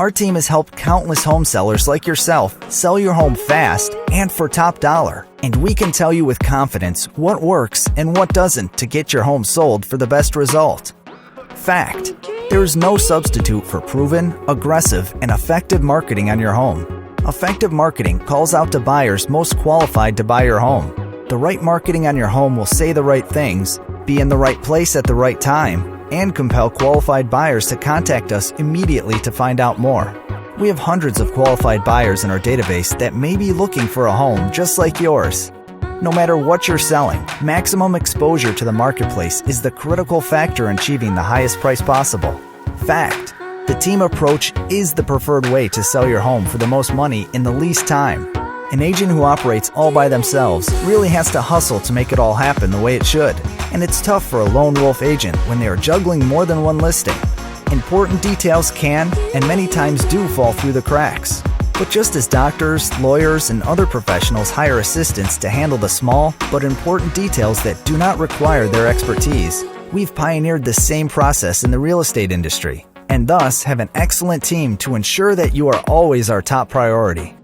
Our team has helped countless home sellers like yourself sell your home fast and for top dollar. And we can tell you with confidence what works and what doesn't to get your home sold for the best result. Fact: there is no substitute for proven, aggressive, and effective marketing on your home. Effective marketing calls out to buyers most qualified to buy your home. The right marketing on your home will say the right things, be in the right place at the right time, and compel qualified buyers to contact us immediately to find out more. We have hundreds of qualified buyers in our database that may be looking for a home just like yours. No matter what you're selling, maximum exposure to the marketplace is the critical factor in achieving the highest price possible. Fact: the team approach is the preferred way to sell your home for the most money in the least time. An agent who operates all by themselves really has to hustle to make it all happen the way it should. And it's tough for a lone wolf agent when they are juggling more than one listing. Important details can, and many times do, fall through the cracks. But just as doctors, lawyers, and other professionals hire assistants to handle the small but important details that do not require their expertise, we've pioneered the same process in the real estate industry, and thus have an excellent team to ensure that you are always our top priority.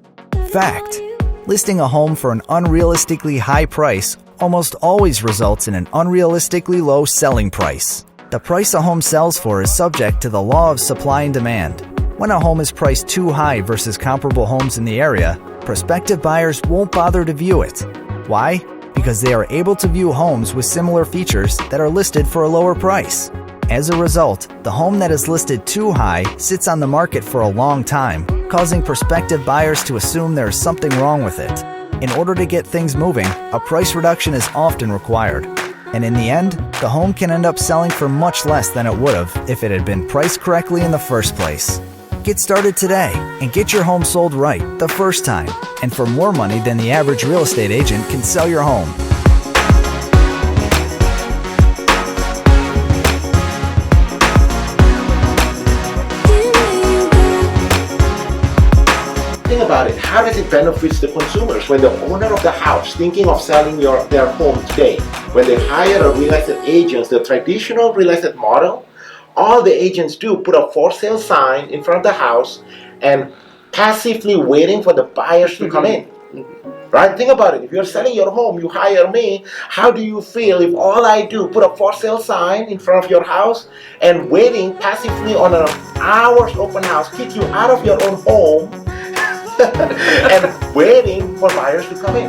Fact: listing a home for an unrealistically high price almost always results in an unrealistically low selling price. The price a home sells for is subject to the law of supply and demand. When a home is priced too high versus comparable homes in the area, prospective buyers won't bother to view it. Why? Because they are able to view homes with similar features that are listed for a lower price. As a result, the home that is listed too high sits on the market for a long time, causing prospective buyers to assume there is something wrong with it. In order to get things moving, a price reduction is often required. And in the end, the home can end up selling for much less than it would have if it had been priced correctly in the first place. Get started today and get your home sold right the first time, and for more money than the average real estate agent can sell your home. Think about it. How does it benefit the consumers when the owner of the house thinking of selling their home today, when they hire a real estate agent, the traditional real estate model, all the agents do put a for sale sign in front of the house and passively waiting for the buyers to come in. Right? Think about it. If you're selling your home, you hire me. How do you feel if all I do put a for sale sign in front of your house and waiting passively on an hour's open house, kick you out of your own home and waiting for buyers to come in?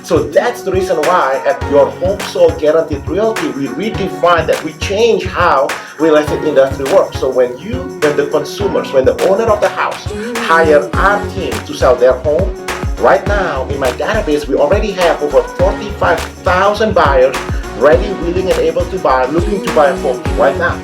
So that's the reason why at Your Home Sold Guaranteed Realty, we redefine that. We change how real estate industry works. So when the consumers, when the owner of the house hire our team to sell their home, right now in my database, we already have over 45,000 buyers ready, willing, and able to buy, looking to buy a home right now.